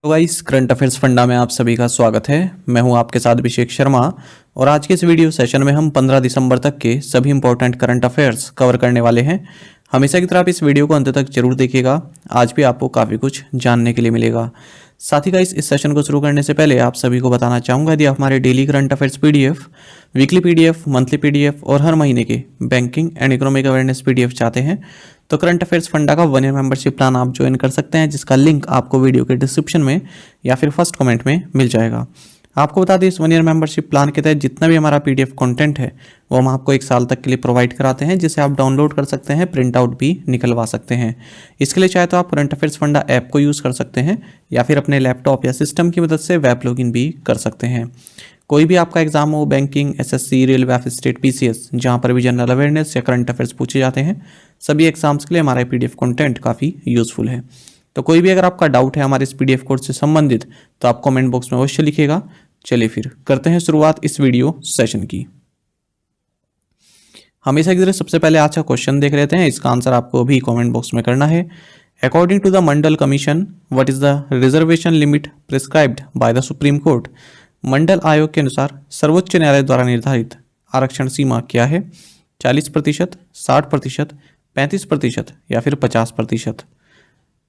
तो guys current affairs funda में आप सभी का स्वागत है। मैं हूं आपके साथ अभिषेक शर्मा और आज के इस वीडियो सेशन में हम 15 दिसंबर तक के सभी इंपॉर्टेंट करंट अफेयर्स कवर करने वाले हैं। हमेशा की तरह आप इस वीडियो को अंत तक जरूर देखिएगा। आज भी आपको काफ़ी कुछ जानने के लिए मिलेगा। साथ ही गाइस इस सेशन को शुरू करने से पहले आप सभी को बताना चाहूँगा, यदि आप हमारे daily current affairs PDF, weekly PDF, monthly PDF और हर महीने के banking and economic awareness PDF चाहते हैं तो करंट अफेयर्स फंडा का 1 ईयर मेंबरशिप प्लान आप ज्वाइन कर सकते हैं, जिसका लिंक आपको वीडियो के डिस्क्रिप्शन में या फिर फर्स्ट कमेंट में मिल जाएगा। आपको बता दें, इस 1 ईयर मेंबरशिप प्लान के तहत जितना भी हमारा पीडीएफ कंटेंट है वो हम आपको 1 साल तक के लिए प्रोवाइड कराते हैं, जिसे आप डाउनलोड कर सकते हैं, प्रिंट आउट भी निकलवा सकते हैं। इसके लिए चाहे तो आप करंट अफेयर्स फंडा ऐप को यूज़ कर सकते हैं या फिर अपने लैपटॉप या सिस्टम की मदद से वेब लॉगिन भी कर सकते हैं। कोई भी आपका एग्जाम हो, banking, SSC, railway of state, PCS, जहाँ पर भी जनरल अवेयरनेस या करंट अफेयर्स पूछे जाते हैं, सभी एग्जाम्स के लिए हमारा पीडीएफ कंटेंट काफ़ी यूजफुल है। तो कोई भी अगर आपका डाउट है हमारे इस पीडीएफ कोर्स से संबंधित तो आप कमेंट बॉक्स में अवश्य लिखिएगा। चलिए फिर करते हैं शुरुआत इस वीडियो सेशन की। हमेशा की तरह सबसे पहले आज का क्वेश्चन देख लेते हैं। इसका आंसर आपको भी कमेंट बॉक्स में करना है। According to the Mandal commission, what is the reservation limit prescribed by the Supreme Court? Mandal आयोग के अनुसार सर्वोच्च न्यायालय द्वारा निर्धारित आरक्षण सीमा क्या है? 40%, 60%, 35% या फिर 50%?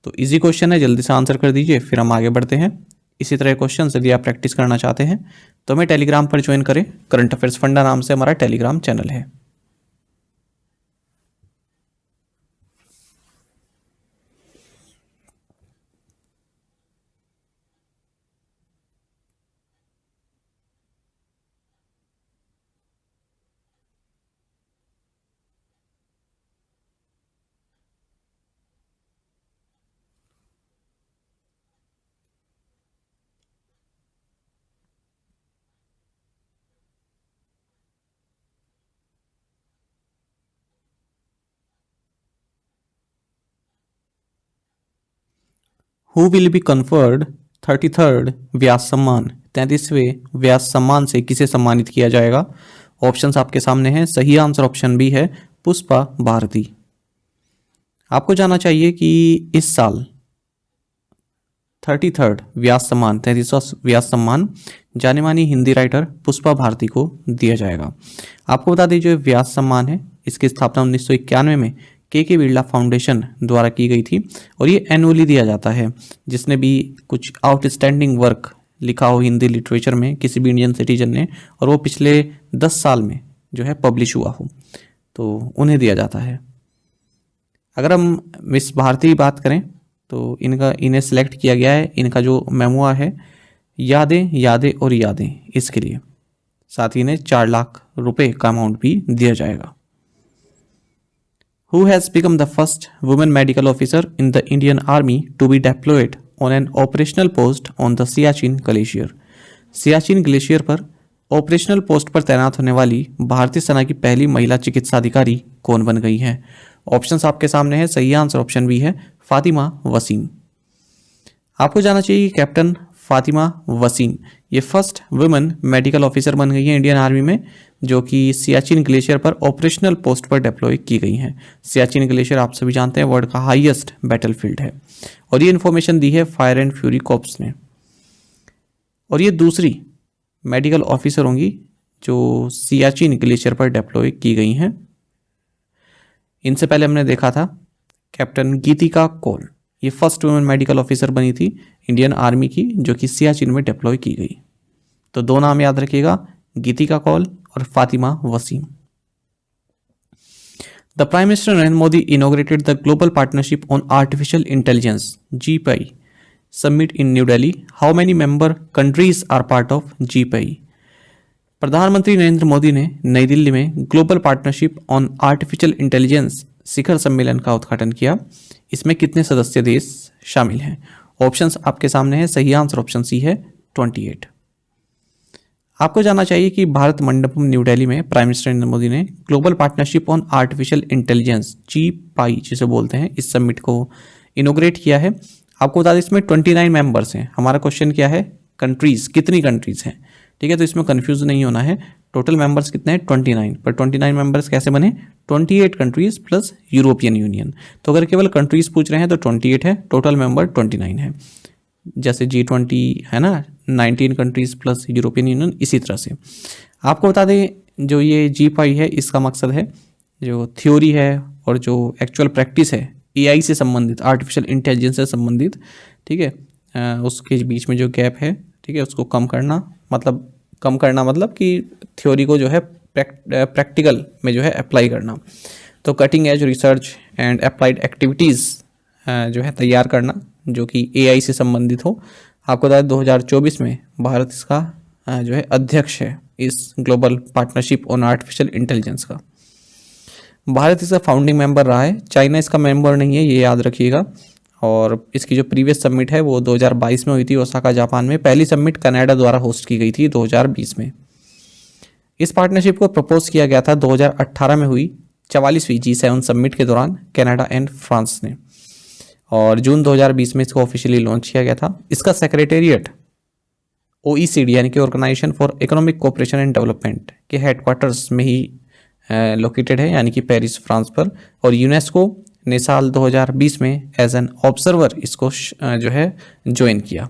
तो इजी क्वेश्चन है, जल्दी से आंसर कर दीजिए, फिर हम आगे बढ़ते हैं। इसी तरह क्वेश्चन यदि आप प्रैक्टिस करना चाहते हैं तो हमें टेलीग्राम पर ज्वाइन करें। करंट अफेयर्स फंडा नाम से हमारा टेलीग्राम चैनल है। Who will be conferred 33rd व्यास सम्मान? 33वें व्यास सम्मान से किसे सम्मानित किया जाएगा? ऑप्शंस आपके सामने हैं। सही आंसर ऑप्शन बी है, पुष्पा भारती। आपको जानना चाहिए कि इस साल 33rd व्यास सम्मान, 33वां व्यास सम्मान जाने मानी हिंदी राइटर पुष्पा भारती को दिया जाएगा। आपको बता दें, जो व्यास सम्मान है इसकी स्थापना 1991 में के बिरला फाउंडेशन द्वारा की गई थी और ये एनुअली दिया जाता है। जिसने भी कुछ आउटस्टैंडिंग वर्क लिखा हो हिंदी लिटरेचर में किसी भी इंडियन सिटीजन ने, और वो पिछले 10 साल में जो है पब्लिश हुआ हो, तो उन्हें दिया जाता है। अगर हम मिस भारती की बात करें तो इन्हें सेलेक्ट किया गया है। इनका जो मेमोआ है यादें यादें और यादें, इसके लिए साथ ही इन्हें 4 लाख रुपए का अमाउंट भी दिया जाएगा। Who has become the first woman medical officer in the Indian Army to be deployed on an operational post on the Siachen Glacier? Siachen glacier पर ऑपरेशनल पोस्ट पर तैनात होने वाली भारतीय सेना की पहली महिला चिकित्सा अधिकारी कौन बन गई हैं? ऑप्शंस आपके सामने है। सही आंसर ऑप्शन बी है, फातिमा वसीम। आपको जानना चाहिए कि कैप्टन फातिमा वसीम ये फर्स्ट वुमेन मेडिकल ऑफिसर बन गई हैं इंडियन आर्मी में, जो कि सियाचिन ग्लेशियर पर ऑपरेशनल पोस्ट पर डिप्लॉय की गई हैं। सियाचिन ग्लेशियर आप सभी जानते हैं वर्ल्ड का हाईएस्ट बैटलफील्ड है और ये इन्फॉर्मेशन दी है फायर एंड फ्यूरी कॉर्प्स ने। और ये दूसरी मेडिकल ऑफिसर होंगी जो सियाचिन ग्लेशियर पर डिप्लॉय की गई हैं। इनसे पहले हमने देखा था कैप्टन गीतिका कौल, ये फर्स्ट वुमेन मेडिकल ऑफिसर बनी थी इंडियन आर्मी की, जो कि सियाचिन में डिप्लॉय की गई। तो 2 नाम याद रखिएगा, गीतिका कौल और Fatima Waseem. The prime minister Narendra Modi inaugurated the global partnership on artificial intelligence GPI summit in New Delhi. How many member countries are part of GPI? प्रधानमंत्री नरेंद्र मोदी ने नई दिल्ली में global partnership on artificial intelligence शिखर सम्मेलन का उद्घाटन किया। इसमें कितने सदस्य देश शामिल हैं? ऑप्शंस आपके सामने है। सही आंसर ऑप्शन सी है, 28। आपको जानना चाहिए कि भारत मंडपम न्यू दिल्ली में प्राइम मिनिस्टर नरेंद्र मोदी ने global partnership on artificial intelligence GPI जिसे बोलते हैं, इस समिट को इनोग्रेट किया है। आपको बता दें इसमें 29 मेंबर्स हैं। हमारा क्वेश्चन क्या है, कंट्रीज, कितनी कंट्रीज हैं? ठीक है, तो इसमें कंफ्यूज नहीं होना है। टोटल मेंबर्स कितने हैं? 29। पर 29 मेंबर्स कैसे बने? 28 कंट्रीज प्लस यूरोपियन यूनियन। तो अगर केवल कंट्रीज पूछ रहे हैं तो 28 है, टोटल मेंबर 29 है। जैसे G20 है ना, 19 कंट्रीज़ प्लस यूरोपियन यूनियन, इसी तरह से। आपको बता दें जो ये G5 है इसका मकसद है जो थ्योरी है और जो एक्चुअल प्रैक्टिस है AI से संबंधित, आर्टिफिशियल इंटेलिजेंस से संबंधित, ठीक है, उसके बीच में जो गैप है, ठीक है, उसको कम करना, मतलब कि थ्योरी को जो है प्रैक्टिकल में जो है अप्लाई करना। तो cutting edge research and applied activities जो है तैयार करना जो कि AI से संबंधित हो। आपको बता दें 2024 में भारत इसका जो है अध्यक्ष है इस global partnership on artificial intelligence का। भारत इसका फाउंडिंग मेंबर रहा है, चाइना इसका मेंबर नहीं है, ये याद रखिएगा। और इसकी जो प्रीवियस समिट है वो 2022 में हुई थी ओसाका जापान में। पहली समिट कनाडा द्वारा होस्ट की गई थी 2020 में। इस पार्टनरशिप को प्रपोज किया गया था 2018 में हुई 44वीं G7 समिट के दौरान कनाडा एंड फ्रांस ने, और जून 2020 में इसको ऑफिशियली लॉन्च किया गया था। इसका सेक्रेटेरिएट OECD यानी कि organisation for economic cooperation and development के हेडक्वार्टर्स में ही लोकेटेड है, यानी कि पेरिस फ्रांस पर। और यूनेस्को ने साल 2020 में एज एन ऑब्जर्वर इसको जो है ज्वाइन किया।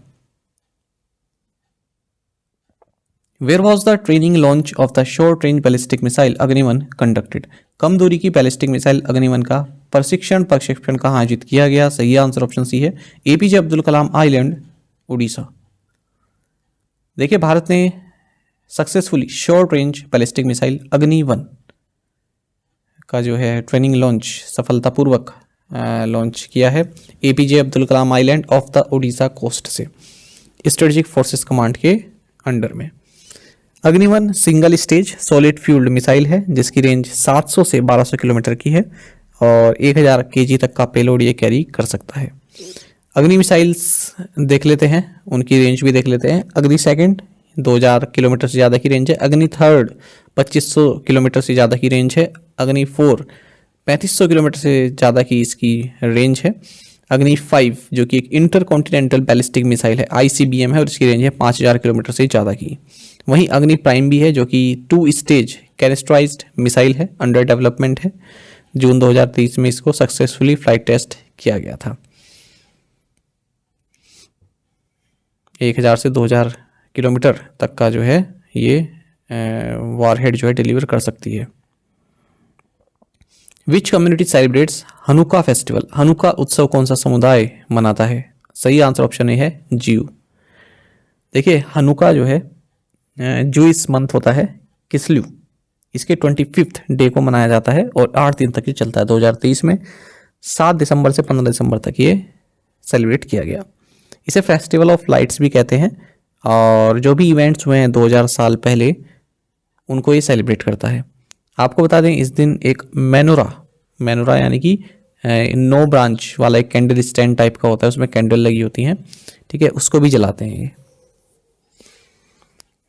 Where was the training launch of the short range ballistic missile Agni one conducted? कम दूरी की बैलिस्टिक मिसाइल अग्निवन का प्रशिक्षण कहाँ आयोजित किया गया? सही आंसर ऑप्शन सी है, APJ अब्दुल कलाम आइलैंड, उड़ीसा। देखिए भारत ने successfully short range ballistic missile Agni one का जो है ट्रेनिंग लॉन्च सफलतापूर्वक लॉन्च किया है APJ Abdul Kalam island of the Orissa coast से, स्ट्रेटेजिक फोर्सेस कमांड के अंडर में। Agni one single stage solid fuelled missile है जिसकी रेंज 700 से 1200 किलोमीटर की है और 1000 kg तक का पेलोड ये कैरी कर सकता है। अग्नि मिसाइल्स देख लेते हैं, उनकी रेंज भी देख लेते हैं। अग्नि सेकंड 2000 किलोमीटर से ज़्यादा की रेंज है। अग्नि थर्ड 2500 किलोमीटर से ज़्यादा की रेंज है। अग्नि 4 3500 किलोमीटर से ज़्यादा की इसकी रेंज है। अग्नि 5 जो कि एक इंटर कॉन्टिनेंटल बैलिस्टिक मिसाइल है, ICBM है, और इसकी रेंज है 5000 किलोमीटर से ज़्यादा की। वहीं अग्नि प्राइम भी है जो कि 2 स्टेज कैनिस्ट्राइज्ड मिसाइल है, अंडर डेवलपमेंट है। जून 2023 में इसको सक्सेसफुली फ्लाइट टेस्ट किया गया था। 1000 से 2000 किलोमीटर तक का जो है ये वॉरहेड जो है डिलीवर कर सकती है। विच community celebrates Hanukkah festival? Hanukkah उत्सव कौन सा समुदाय मनाता है? सही आंसर ऑप्शन ए है, जीव। देखिए हनुका जो है जूइस मंथ होता है किस्लू, इसके 25th डे को मनाया जाता है और 8 दिन तक ये चलता है। 2023 में 7 दिसंबर से 15 दिसंबर तक ये सेलिब्रेट किया गया। इसे फेस्टिवल ऑफ लाइट्स भी कहते हैं और जो भी इवेंट्स हुए हैं 2000 साल पहले उनको ये सेलिब्रेट करता है। आपको बता दें इस दिन एक मेनोरा यानी कि 9 ब्रांच वाला एक कैंडल स्टैंड टाइप का होता है, उसमें कैंडल लगी होती हैं, ठीक है, उसको भी जलाते हैं ये।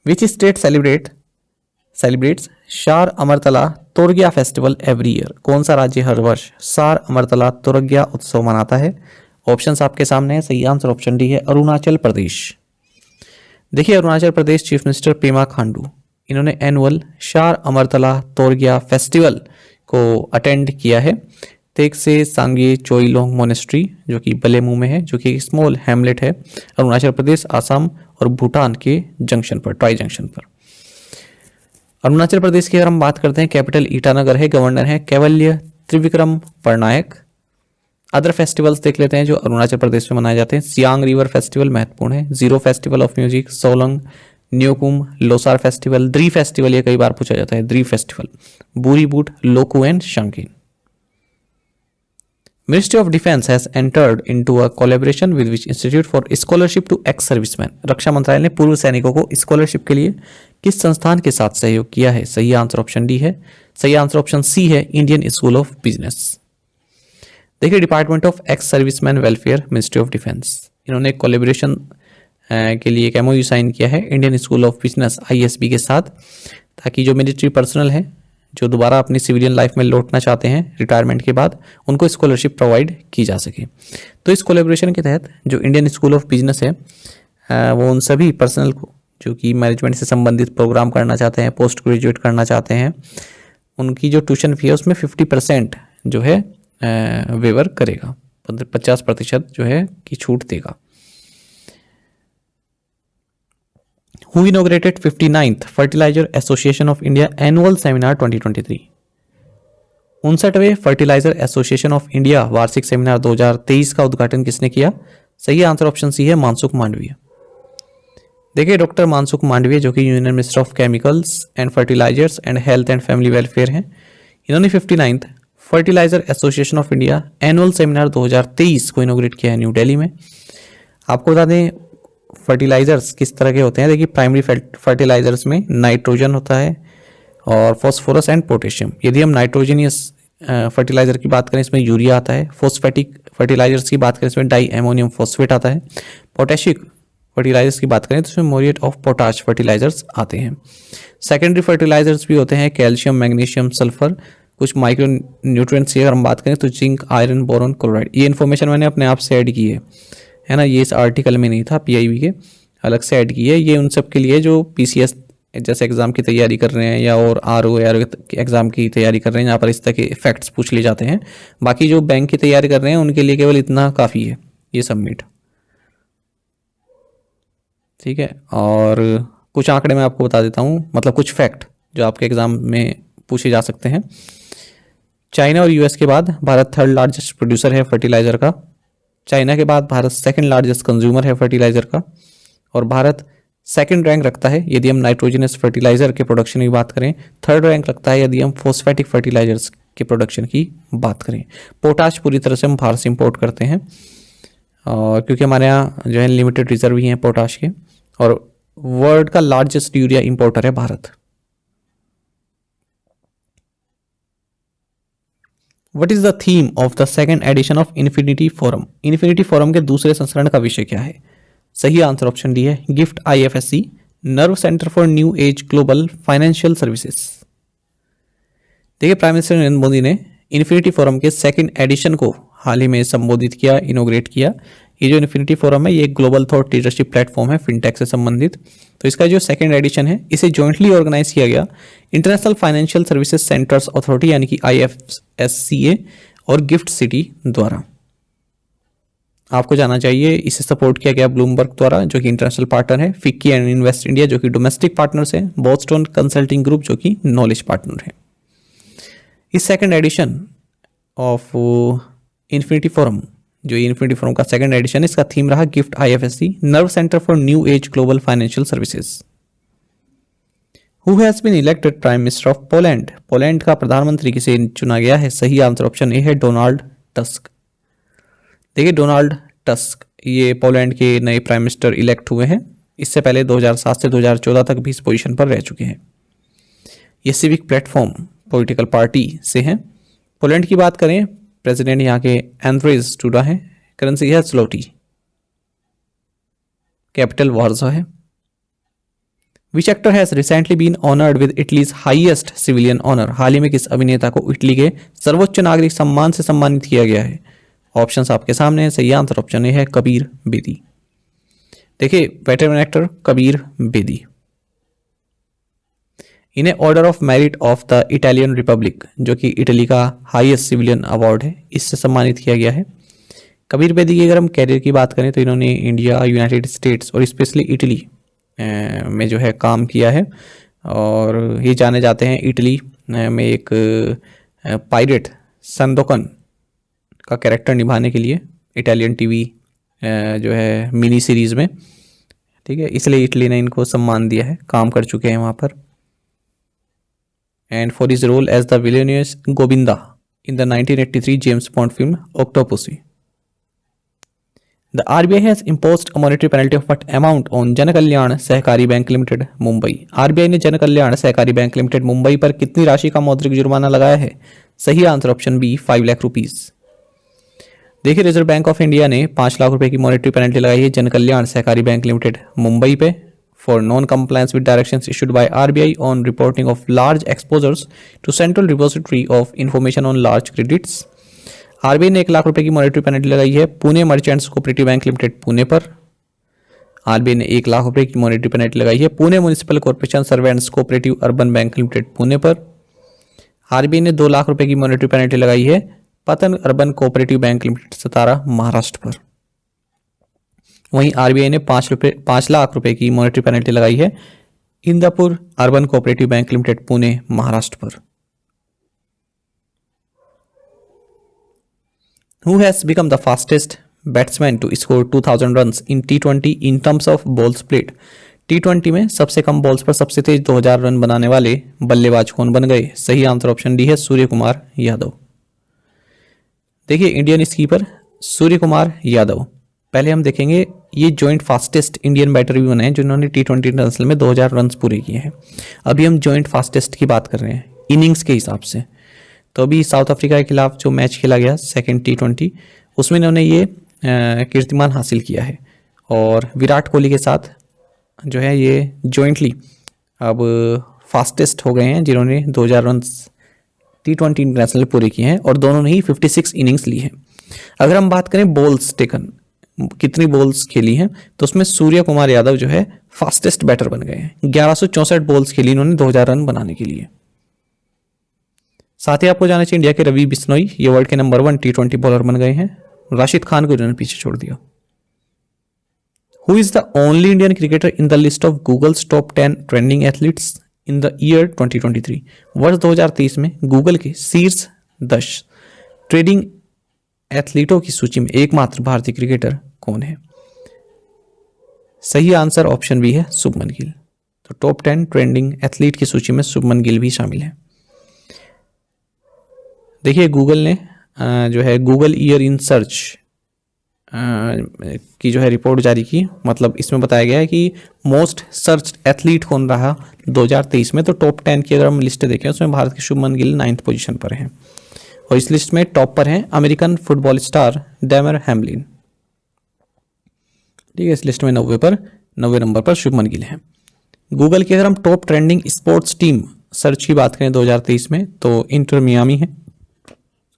विच स्टेट सेलिब्रेट्स शार अमरतला तोरगिया फेस्टिवल एवरी ईयर? कौन सा राज्य हर वर्ष शार अमरतला तोरगिया उत्सव मनाता है? ऑप्शंस आपके सामने है, सही आंसर ऑप्शन डी है, अरुणाचल प्रदेश। देखिए अरुणाचल प्रदेश चीफ मिनिस्टर पेमा खांडू, इन्होंने एनुअल शार अमरतला तोरगिया फेस्टिवल को अटेंड किया है तेगसे सांगे चोइलोंग मोनेस्ट्री जो कि बलेमू में है, जो कि एक स्मॉल हैमलेट है अरुणाचल प्रदेश, आसाम और भूटान के जंक्शन पर, ट्राई जंक्शन पर। अरुणाचल प्रदेश की अगर हम बात करते हैं कैपिटल ईटानगर है, गवर्नर है कैवल्य त्रिविक्रम पटनायक। अदर फेस्टिवल्स देख लेते हैं जो अरुणाचल प्रदेश में मनाए जाते हैं। सियांग रिवर फेस्टिवल महत्वपूर्ण है, Ziro festival of music, Solung, Nyokum, Losar festival, Dree festival, ये कई बार पूछा जाता है, Dree festival, Boori Boot, Loku and Sangken. Ministry of defence has entered into a collaboration with which institute for scholarship to ex serviceman? रक्षा मंत्रालय ने पूर्व सैनिकों को स्कॉलरशिप के लिए किस संस्थान के साथ सहयोग किया है? सही आंसर ऑप्शन डी है, सही आंसर ऑप्शन सी है, इंडियन स्कूल ऑफ बिजनेस। देखिए department of ex serviceman welfare, ministry of defence, इन्होंने कोलैबोरेशन के लिए एक MOU साइन किया है Indian school of business ISB के साथ, ताकि जो मिलिट्री पर्सनल हैं जो दोबारा अपनी सिविलियन लाइफ में लौटना चाहते हैं रिटायरमेंट के बाद, उनको स्कॉलरशिप प्रोवाइड की जा सके। तो इस कोलैबोरेशन के तहत जो इंडियन स्कूल ऑफ बिजनेस है वो उन सभी पर्सनल को जो कि मैनेजमेंट से संबंधित प्रोग्राम करना चाहते हैं, पोस्ट ग्रेजुएट करना चाहते हैं, उनकी जो ट्यूशन फी है उसमें 50% जो है वेवर करेगा, 50% जो है कि छूट देगा। Who inaugurated 59th fertiliser association of India annual seminar 2023? 59वें फर्टिलाइजर एसोसिएशन ऑफ इंडिया वार्षिक सेमिनार 2023 का उद्घाटन किसने किया? सही आंसर ऑप्शन सी है, मानसुख मांडवीय। देखिए डॉक्टर मानसुख मांडवीय जो कि union minister of chemicals and fertilisers and health and family welfare हैं, इन्होंने 59th fertiliser association of India annual seminar 2023 को इनोग्रेट किया है न्यू दिल्ली में। आपको बता दें फर्टिलाइजर्स किस तरह के होते हैं। देखिए प्राइमरी फर्टिलाइजर्स में नाइट्रोजन होता है और फॉस्फोरस एंड पोटेशियम। यदि हम नाइट्रोजनियस फर्टिलाइजर की बात करें इसमें यूरिया आता है। फॉस्फेटिक फर्टिलाइजर्स की बात करें इसमें डाई एमोनियम फॉस्फेट आता है। पोटेशिक फर्टिलाइजर्स की बात करें तो इसमें मोरिएट ऑफ पोटाश फर्टिलाइजर्स आते हैं। सेकेंडरी फर्टिलाइजर्स भी होते हैं कैल्शियम, मैग्नीशियम, सल्फर। कुछ माइक्रो न्यूट्रिएंट्स की अगर हम बात करें तो जिंक, आयरन, बोरॉन, क्लोराइड। ये इन्फॉर्मेशन मैंने अपने आप से ऐड की है ना, ये इस आर्टिकल में नहीं था, पीआईबी के अलग से ऐड की है। ये उन सब के लिए जो पीसीएस जैसे एग्जाम की तैयारी कर रहे हैं या और आरओ एग्जाम की तैयारी कर रहे हैं, यहाँ पर इस तरह के फैक्ट्स पूछ लिए जाते हैं। बाकी जो बैंक की तैयारी कर रहे हैं उनके लिए केवल इतना काफ़ी है, ये सबमिट, ठीक है। और कुछ आंकड़े मैं आपको बता देता हूँ, मतलब कुछ फैक्ट जो आपके एग्जाम में पूछे जा सकते हैं। चाइना और यूएस के बाद भारत थर्ड लार्जेस्ट प्रोड्यूसर है फर्टिलाइजर का। चाइना के बाद भारत सेकंड लार्जेस्ट कंज्यूमर है फर्टिलाइजर का। और भारत सेकंड रैंक रखता है यदि हम नाइट्रोजनस फर्टिलाइजर के प्रोडक्शन की बात करें। थर्ड रैंक रखता है यदि हम फॉस्फेटिक फर्टिलाइजर्स के प्रोडक्शन की बात करें। पोटाश पूरी तरह से हम भारत से इंपोर्ट करते हैं और क्योंकि हमारे यहाँ जो है लिमिटेड रिजर्व ही हैं पोटाश के। और वर्ल्ड का लार्जेस्ट यूरिया इंपोर्टर है Bharat. What is the theme of the second edition of Infinity Forum? Infinity Forum के दूसरे संस्करण का विषय क्या है? सही आंसर ऑप्शन डी है, gift IFSC, nerve centre for new age global financial services. देखिए प्राइम मिनिस्टर नरेंद्र मोदी ने इन्फिनिटी फोरम के सेकंड एडिशन को हाल ही में संबोधित किया, इनोग्रेट किया। ये जो इन्फिनिटी फोरम है ये एक ग्लोबल थॉट लीडरशिप प्लेटफॉर्म है फिनटेक से संबंधित। तो इसका जो सेकंड एडिशन है इसे जॉइंटली ऑर्गेनाइज किया गया international financial services centres authority यानी कि IFSCA और गिफ्ट सिटी द्वारा। आपको जाना चाहिए इसे सपोर्ट किया गया ब्लूमबर्ग द्वारा जो कि इंटरनेशनल पार्टनर है, फिक्की एंड इन्वेस्ट इंडिया जो कि डोमेस्टिक पार्टनर्स है, बोस्टन कंसल्टिंग ग्रुप जो कि नॉलेज पार्टनर है। इस second edition of Infinity Forum, जो इन्फिनिटी फोरम का सेकंड एडिशन है, इसका थीम रहा GIFT IFSC, nerve centre for new age global financial services. Who has been elected prime minister of Poland? Poland का प्रधानमंत्री किसे चुना गया है? सही आंसर ऑप्शन ए है, डोनाल्ड टस्क। देखिए डोनाल्ड टस्क ये पोलैंड के नए प्राइम मिनिस्टर इलेक्ट हुए हैं। इससे पहले 2007 से 2014 तक भी इस पोजीशन पर रह चुके हैं। ये सिविक प्लेटफॉर्म पॉलिटिकल पार्टी से हैं। पोलैंड की बात करें, प्रेसिडेंट यहाँ के एंड्रेज डूडा है, करेंसी है स्लोटी, कैपिटल वार्सा है। Which actor has recently been honoured with Italy's highest civilian honour? हाल ही में किस अभिनेता को इटली के सर्वोच्च नागरिक सम्मान से सम्मानित किया गया है? ऑप्शंस आपके सामने है, सही आंसर ऑप्शन ए है, कबीर बेदी। देखिए वेटरन एक्टर कबीर बेदी, इन्हें order of merit of the Italian Republic जो कि इटली का हाईएस्ट सिविलियन अवार्ड है, इससे सम्मानित किया गया है। कबीर बेदी की अगर हम कैरियर की बात करें तो इन्होंने इंडिया, यूनाइटेड स्टेट्स और स्पेशली इटली में जो है काम किया है। और ये जाने जाते हैं इटली में एक पायरेट संदोकन का कैरेक्टर निभाने के लिए इटालियन टीवी जो है मिनी सीरीज में, ठीक है, इसलिए इटली ने इनको सम्मान दिया है, काम कर चुके हैं वहाँ पर। And for his role as the villainous Govinda in the 1983 James Bond film Octopussy. The RBI has imposed a monetary penalty of what amount on Jan Kalyan Sahkari Bank Limited Mumbai? RBI ने जन कल्याण सहकारी bank limited Mumbai पर कितनी राशि का मौद्रिक जुर्माना लगाया है? सही answer option B, 5 lakh rupees. देखिए रिजर्व बैंक ऑफ इंडिया ने 5 लाख रुपए की मॉनेटरी पेनल्टी लगाई है जन कल्याण सहकारी बैंक लिमिटेड मुंबई पे for non-compliance with directions issued by RBI on reporting of large exposures to Central Repository of Information on Large Credits. RBI ने 1 लाख रुपए की मॉनेटरी पेनल्टी लगाई है Pune merchants cooperative bank limited Pune पर। RBI ने 1 लाख रुपए की मॉनेटरी पेनल्टी लगाई है Pune municipal corporation servants cooperative urban bank limited Pune पर। RBI ने 2 लाख रुपए की मॉनेटरी पेनल्टी लगाई है पतन अर्बन कोऑपरेटिव बैंक लिमिटेड सतारा महाराष्ट्र पर। वहीं आरबीआई ने 5 लाख रुपए की मॉनेटरी पेनल्टी लगाई है Indapur urban cooperative bank limited Pune Maharashtra पर। Who has become the fastest batsman to score 2000 runs in T20 in terms of balls played? T20 में सबसे कम बॉल्स पर सबसे तेज 2000 रन बनाने वाले बल्लेबाज कौन बन गए? सही आंसर ऑप्शन डी है सूर्य कुमार यादव। देखिए इंडियन स्कीपर सूर्य कुमार यादव। पहले हम देखेंगे ये जॉइंट फास्टेस्ट इंडियन बैटर भी बने हैं जिन्होंने T20 इंटरनेशनल में 2000 रन पूरे किए हैं। अभी हम जॉइंट फास्टेस्ट की बात कर रहे हैं इनिंग्स के हिसाब से। तो अभी साउथ अफ्रीका के खिलाफ जो मैच खेला गया सेकेंड T20 उसमें इन्होंने ये कीर्तिमान हासिल किया है और विराट कोहली के साथ जो है ये जॉइंटली अब फास्टेस्ट हो गए हैं जिन्होंने 2000 रन T20 इंटरनेशनल पूरे किए हैं और दोनों ने ही 56 इनिंग्स ली हैं। अगर हम बात करें बॉल्स टेकन कितनी बॉल्स खेली हैं तो उसमें सूर्य कुमार यादव जो है फास्टेस्ट बैटर बन गए हैं। 1164 बॉल्स खेली इन्होंने 2000 रन बनाने के लिए। साथ ही आपको जाना चाहिए इंडिया के रवि बिश्नोई ये वर्ल्ड के नंबर 1 T20 बॉलर बन गए हैं। राशिद खान को इन्होंने पीछे छोड़ दिया। Who is the only Indian cricketer in the list of Google's top 10 trending athletes in the year 2023? वर्ष 2023 में गूगल के शीर्ष 10 ट्रेडिंग एथलीटों की सूची में एकमात्र भारतीय क्रिकेटर कौन है? सही आंसर ऑप्शन बी है शुभमन गिल। तो टॉप 10 ट्रेंडिंग एथलीट की सूची में शुभमन गिल भी शामिल है। देखिए गूगल ने जो है गूगल ईयर इन सर्च की जो है रिपोर्ट जारी की। मतलब इसमें बताया गया है कि मोस्ट सर्च एथलीट कौन रहा 2023 में। तो टॉप 10 की अगर हम लिस्ट देखें उसमें भारत के शुभमन गिल 9th पोजीशन पर हैं और इस लिस्ट में टॉप पर हैं American football star Dahmer Hamelin. ठीक है, इस लिस्ट में 90 नंबर पर शुभमन गिल हैं। गूगल की अगर हम top trending sports team search की बात करें 2023 में तो इंटर मियामी है।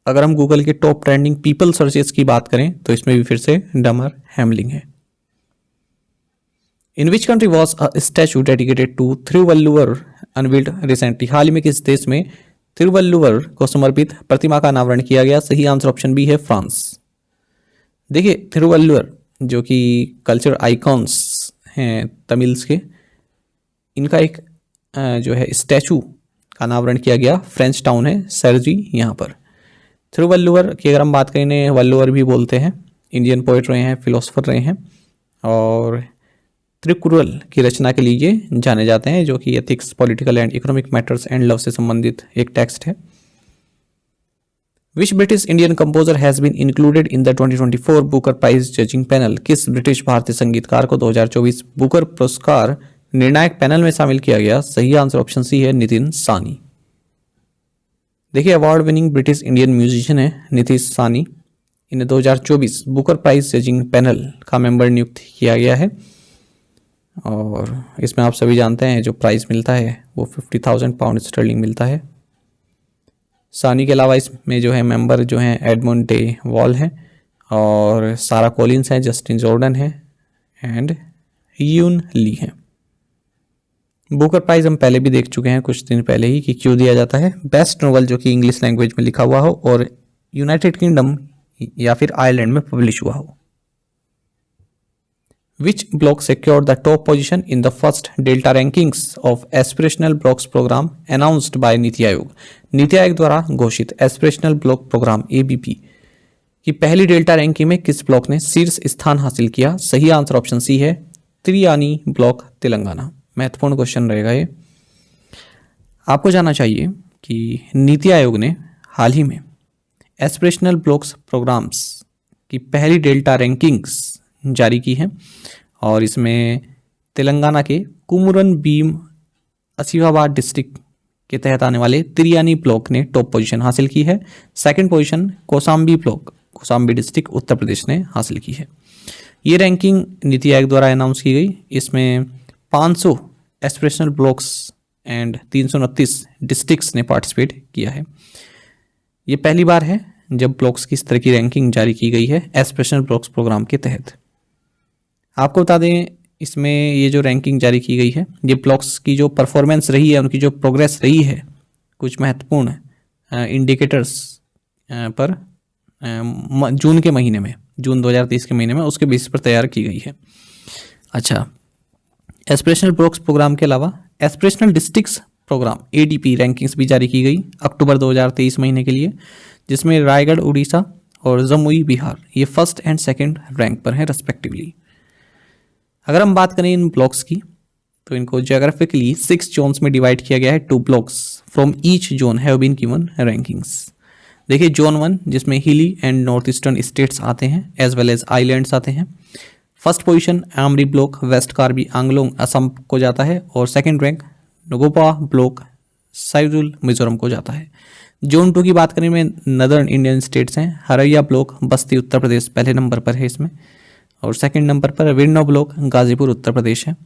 अगर हम गूगल के टॉप ट्रेंडिंग पीपल सर्चेस की बात करें तो इसमें भी फिर से डमर हैमलिंग है। In which country was a statue dedicated to Thiruvalluvar unveiled recently? हाल ही में किस देश में थिरुवल्लुवर को समर्पित प्रतिमा का अनावरण किया गया? सही आंसर ऑप्शन बी है फ्रांस। देखिए थिरुवल्लुवर जो कि कल्चर आइकॉन्स हैं तमिल्स के, इनका एक जो है स्टैचू का अनावरण किया गया। फ्रेंच टाउन है सर्जी यहाँ पर। थिरुवल्लुवर की अगर हम बात करें इन्हें वल्लुवर भी बोलते हैं। इंडियन पोएट रहे हैं, फिलोसोफर रहे हैं और त्रिकुरल की रचना के लिए जाने जाते हैं जो कि ethics, political and economic matters and love से संबंधित एक टेक्स्ट है। Which British Indian composer has been included in the 2024 Booker prize judging panel? किस ब्रिटिश भारतीय संगीतकार को 2024 बुकर पुरस्कार निर्णायक पैनल में शामिल किया गया? सही आंसर ऑप्शन सी है नितिन सानी। देखिए award winning British Indian musician है नीतीश सानी। इन्हें 2024 बुकर प्राइज जजिंग पैनल का मेंबर नियुक्त किया गया है और इसमें आप सभी जानते हैं जो प्राइज मिलता है वो 50,000 पाउंड स्टर्लिंग मिलता है। सानी के अलावा इसमें जो है मेंबर जो हैं एडमंड डे वॉल है और सारा कॉलिंस है, जस्टिन जॉर्डन है एंड यून ली है। बुकर प्राइज हम पहले भी देख चुके हैं कुछ दिन पहले ही कि क्यों दिया जाता है। बेस्ट नोवेल जो कि इंग्लिश लैंग्वेज में लिखा हुआ हो और यूनाइटेड किंगडम या फिर आयरलैंड में पब्लिश हुआ हो। Which block secured the top position in the first delta rankings of aspirational blocks programme announced by NITI Aayog? NITI Aayog द्वारा घोषित एस्पिरेशनल ब्लॉक प्रोग्राम ABP की पहली डेल्टा रैंकिंग में किस ब्लॉक ने शीर्ष स्थान हासिल किया? सही आंसर ऑप्शन सी है त्रियानी ब्लॉक तेलंगाना। महत्वपूर्ण क्वेश्चन रहेगा ये। आपको जानना चाहिए कि नीति आयोग ने हाल ही में एस्पिरेशनल ब्लॉक्स प्रोग्राम्स की पहली डेल्टा रैंकिंग्स जारी की है और इसमें तेलंगाना के कुमुरन भीम आसिफाबाद डिस्ट्रिक्ट के तहत आने वाले त्रियानी ब्लॉक ने टॉप पोजीशन हासिल की है। Second position Kaushambi block, Kaushambi district Uttar Pradesh ने हासिल की है। ये रैंकिंग नीति आयोग द्वारा अनाउंस की गई। इसमें 500 एस्पिरेशनल ब्लॉक्स एंड 329 डिस्ट्रिक्ट्स ने पार्टिसिपेट किया है। ये पहली बार है जब ब्लॉक्स की इस तरह की रैंकिंग जारी की गई है एस्पिरेशनल ब्लॉक्स प्रोग्राम के तहत। आपको बता दें इसमें ये जो रैंकिंग जारी की गई है ये ब्लॉक्स की जो परफॉर्मेंस रही है, उनकी जो प्रोग्रेस रही है, कुछ महत्वपूर्ण इंडिकेटर्स पर जून के महीने में जून 2023 के महीने में, उसके बेसिस पर तैयार की गई है। अच्छा, एस्पिरेशनल ब्लॉक्स प्रोग्राम के अलावा aspirational districts programme ADP rankings भी जारी की गई अक्टूबर 2023 महीने के लिए, जिसमें रायगढ़ उड़ीसा और जमुई बिहार ये फर्स्ट एंड सेकंड रैंक पर हैं रेस्पेक्टिवली। अगर हम बात करें इन ब्लॉक्स की, तो इनको ज्योग्राफिकली 6 जोन्स में डिवाइड किया गया है। 2 blocks from each zone have been given rankings. देखिए, जोन 1 जिसमें हिली एंड नॉर्थ ईस्टर्न स्टेट्स आते हैं एज वेल एज आइलैंड्स आते हैं। First position Amri block West Karbi Anglong Assam को जाता है और second rank Ngopa block Saitual Mizoram को जाता है। जोन 2 की बात करें में नदर्न इंडियन स्टेट्स हैं। हरैया ब्लॉक बस्ती उत्तर प्रदेश पहले नंबर पर है इसमें, और सेकंड नंबर पर विरनो ब्लॉक गाजीपुर उत्तर प्रदेश है।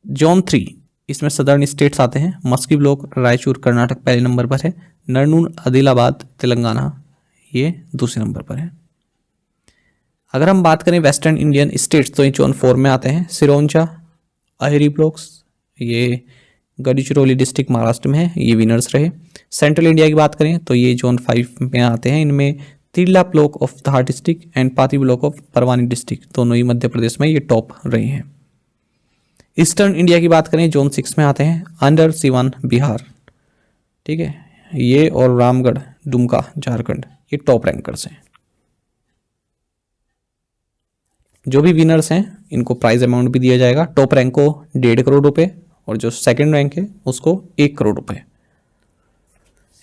जोन 3 इसमें सदर्न स्टेट्स आते हैं। मस्की ब्लॉक रायचूर कर्नाटक पहले नंबर पर है। नरनूल आदिलाबाद तेलंगाना ये दूसरे नंबर पर है। अगर हम बात करें वेस्टर्न इंडियन स्टेट्स, तो ये जोन 4 में आते हैं। सिरोंचा अहिरी ब्लॉक्स ये गढ़चिरौली डिस्ट्रिक्ट महाराष्ट्र में है, ये विनर्स रहे। सेंट्रल इंडिया की बात करें तो ये जोन 5 में आते हैं। इनमें Tirla block of Dhar district and पाती ब्लॉक ऑफ परवानी डिस्ट्रिक्ट दोनों ही मध्य प्रदेश में ये टॉप रहे हैं। ईस्टर्न इंडिया की बात करें जोन 6 में आते हैं अंडर सिवान बिहार, ठीक है, ये और रामगढ़ दुमका झारखंड ये टॉप रैंकर्स हैं। जो भी विनर्स हैं इनको प्राइज अमाउंट भी दिया जाएगा। टॉप रैंक को 1.5 करोड़ रुपए और जो सेकंड रैंक है उसको 1 करोड़ रुपए।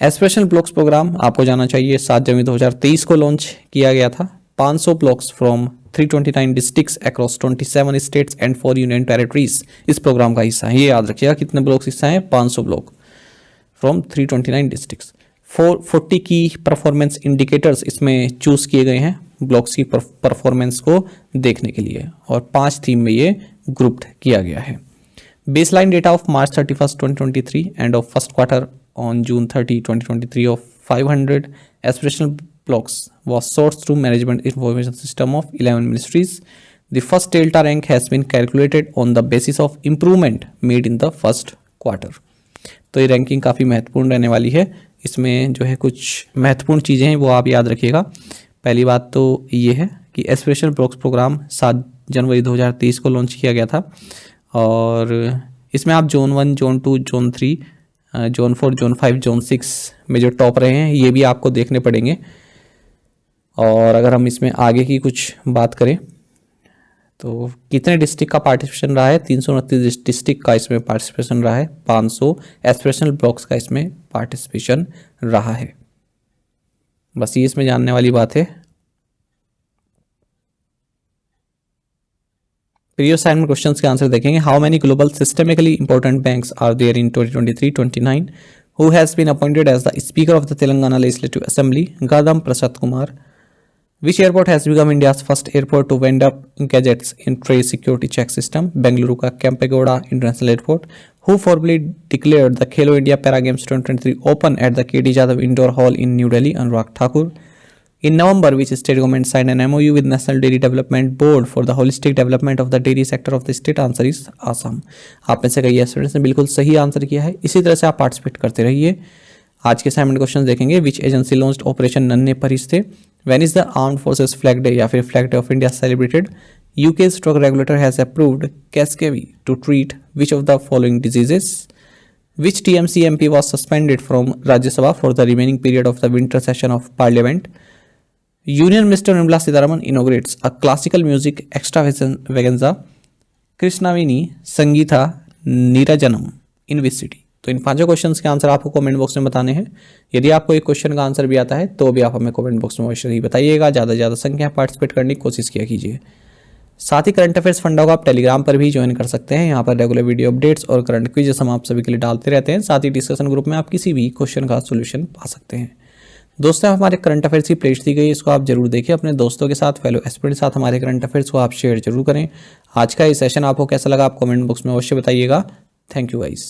एस्पिरेशनल ब्लॉक्स प्रोग्राम आपको जाना चाहिए 7 जनवरी 2023 को लॉन्च किया गया था। 500 blocks from 329 districts across 27 states and 4 union territories इस प्रोग्राम का हिस्सा है। ये याद रखिएगा कितने ब्लॉक्स हिस्सा हैं, 500 ब्लॉक फ्रॉम 329 डिस्ट्रिक्ट्स। 40 की परफॉर्मेंस इंडिकेटर्स इसमें चूज किए गए हैं ब्लॉक्स की परफॉर्मेंस को देखने के लिए, और 5 थीम में ये ग्रुप्ड किया गया है। Baseline data of March 31, 2023 end of first quarter on June 30, 2023 of 500 aspirational blocks was sourced through management information system of 11 ministries. The first delta rank has been calculated on the basis of improvement made in the first quarter. तो ये ranking काफ़ी महत्वपूर्ण रहने वाली है। इसमें जो है कुछ महत्वपूर्ण चीज़ें हैं वो आप याद रखिएगा। पहली बात तो ये है कि एस्पिरेशनल ब्लॉक्स प्रोग्राम 7 जनवरी 2023 को लॉन्च किया गया था, और इसमें आप zone 1, zone 2, zone 3, zone 4, zone 5, zone 6 में जो टॉप रहे हैं ये भी आपको देखने पड़ेंगे। और अगर हम इसमें आगे की कुछ बात करें तो कितने डिस्ट्रिक्ट का पार्टिसिपेशन रहा है, 329 डिस्ट्रिक्ट का इसमें पार्टिसिपेशन रहा है। 500 एस्पिरेशनल ब्लॉक्स का इसमें पार्टिसिपेशन रहा है। बस ये इसमें जानने वाली बात है। प्रीवियस असाइनमेंट क्वेश्चंस के आंसर देखेंगे। How many global systemically important banks are there in 2023-29? Who has been appointed as the speaker of the Telangana legislative assembly? Gaddam Prasad Kumar. Which airport has become India's first airport to vend up gadgets in trade security check system? Bengaluru का Kempegowda international airport. Who formally declared the Khelo India para games 2023 open at the KD Jadhav indoor hall in New Delhi? Anurag Thakur. In November, which state government signed an MOU with National Dairy Development Board for the holistic development of the dairy sector of the state? Answer is Assam. आप में से कई students ने बिल्कुल सही answer किया है। इसी तरह से आप पार्टिसिपेट करते रहिए। आज के असाइनमेंट क्वेश्चन देखेंगे। विच एजेंसी लॉन्च्ड ऑपरेशन नन्हे फरिश्ते? When is the armed forces flag day या फिर flag day of India celebrated? UK's drug regulator has approved Casgevy to treat which of the following diseases? Which TMC MP was suspended from Rajya Sabha for the remaining period of the winter session of Parliament? Union Minister Nirmala Sitharaman inaugurates a classical music extravaganza Krishnaveni Sangeetha Neerajanam in which city? तो इन 5 questions के answer आपको comment box में बताने हैं। यदि आपको एक क्वेश्चन का आंसर भी आता है तो भी आप हमें कमेंट बॉक्स में अवश्य ही बताइएगा। ज़्यादा से ज़्यादा संख्या पार्टिसिपेट करने की कोशिश किया कीजिए। साथ ही करंट अफेयर्स फंडा को आप टेलीग्राम पर भी ज्वाइन कर सकते हैं। यहाँ पर रेगुलर वीडियो अपडेट्स और करंट क्विज़ हम आप सभी के लिए डालते रहते हैं। साथ ही डिस्कशन ग्रुप में आप किसी भी क्वेश्चन का सोल्यूशन पा सकते हैं। दोस्तों, हमारे करंट अफेयर्स की प्लेलिस्ट दी गई, इसको आप जरूर देखिए। अपने दोस्तों के साथ, फेलो एस्पिरेंट के साथ हमारे करंट अफेयर्स को आप शेयर जरूर करें। आज का ये सेशन आपको कैसा लगा आप कमेंट बॉक्स में अवश्य बताइएगा। Thank you guys.